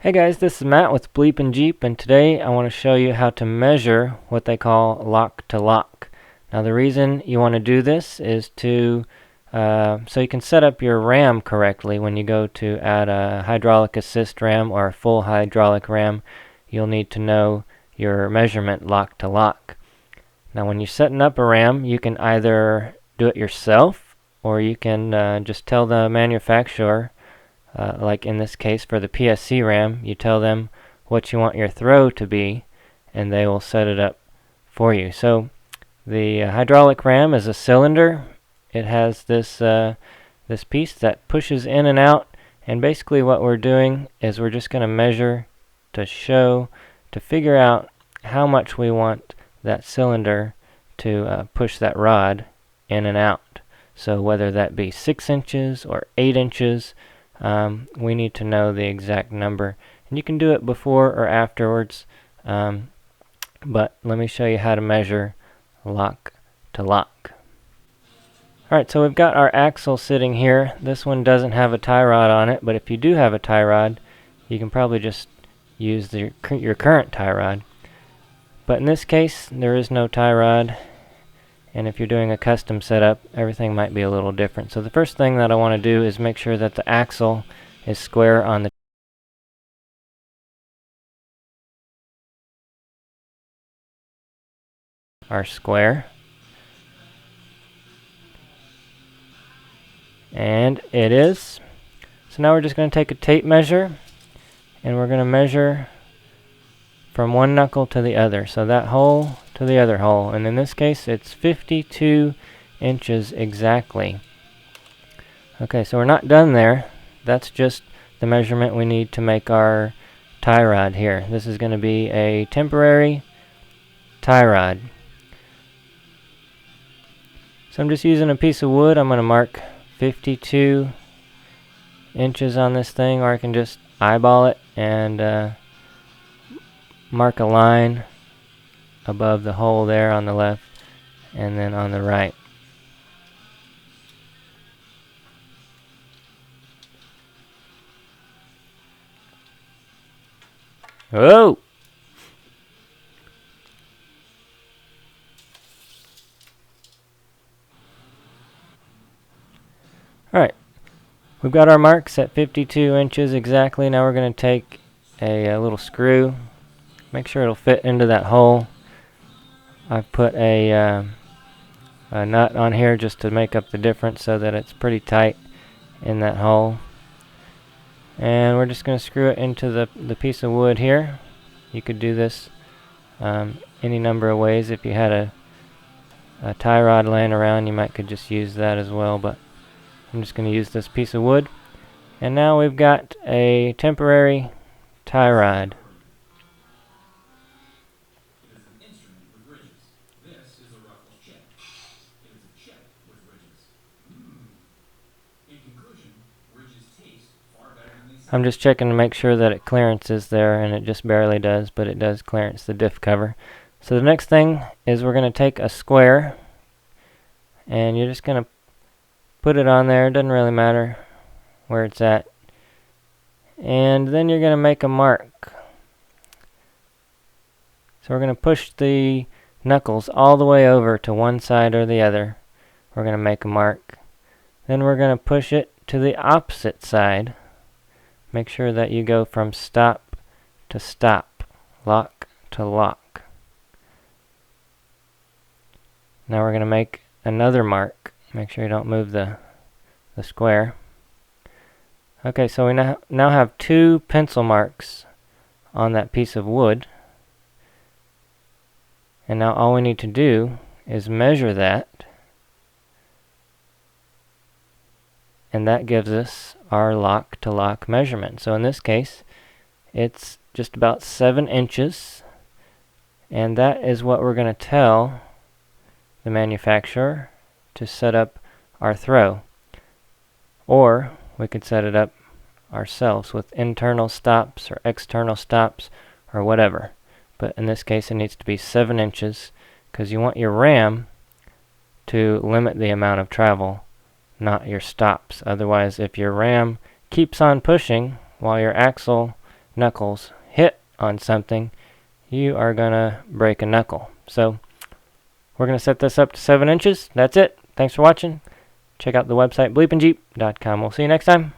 Hey guys, this is Matt with BleepinJeep, and today I want to show you how to measure what they call lock to lock. Now the reason you want to do this is so you can set up your RAM correctly. When you go to add a hydraulic assist RAM or a full hydraulic RAM, you'll need to know your measurement lock to lock. Now when you're setting up a RAM, you can either do it yourself or you can just tell the manufacturer. Like in this case for the PSC RAM, you tell them what you want your throw to be and they will set it up for you. So the hydraulic RAM is a cylinder. It has this piece that pushes in and out, and basically what we're doing is we're just going to measure to figure out how much we want that cylinder to push that rod in and out. So whether that be 6 inches or 8 inches, we need to know the exact number, and you can do it before or afterwards, but let me show you how to measure lock to lock. Alright, so we've got our axle sitting here. This one doesn't have a tie rod on it, but if you do have a tie rod, you can probably just use your current tie rod. But in this case, there is no tie rod, and if you're doing a custom setup, everything might be a little different. So the first thing that I want to do is make sure that the axle is square on the our square. And it is. So now we're just going to take a tape measure, and we're going to measure from one knuckle to the other. So that hole to the other hole. And in this case, it's 52 inches exactly. Okay, so we're not done there. That's just the measurement we need to make our tie rod here. This is going to be a temporary tie rod. So I'm just using a piece of wood. I'm going to mark 52 inches on this thing, or I can just eyeball it and mark a line above the hole there on the left and then on the right. Whoa! Alright, we've got our marks at 52 inches exactly. Now we're going to take a little screw, make sure it'll fit into that hole. I've put a nut on here just to make up the difference so that it's pretty tight in that hole. And we're just going to screw it into the piece of wood here. You could do this any number of ways. If you had a tie rod laying around, you could just use that as well, but I'm just going to use this piece of wood. And now we've got a temporary tie rod. I'm just checking to make sure that it clearances there, and it just barely does, but it does clearance the diff cover. So the next thing is we're going to take a square, and you're just going to put it on there. It doesn't really matter where it's at. And then you're going to make a mark. So we're going to push the knuckles all the way over to one side or the other. We're going to make a mark. Then we're going to push it to the opposite side. Make sure that you go from stop to stop, lock to lock. Now we're going to make another mark. Make sure you don't move the square. Okay, so we now have 2 pencil marks on that piece of wood. And now all we need to do is measure that. And that gives us our lock to lock measurement. So in this case, it's just about 7 inches. And that is what we're going to tell the manufacturer to set up our throw. Or we could set it up ourselves with internal stops or external stops or whatever. But in this case, it needs to be 7 inches because you want your RAM to limit the amount of travel, not your stops. Otherwise, if your RAM keeps on pushing while your axle knuckles hit on something, you are going to break a knuckle. So we're going to set this up to 7 inches. That's it. Thanks for watching. Check out the website bleepinjeep.com. We'll see you next time.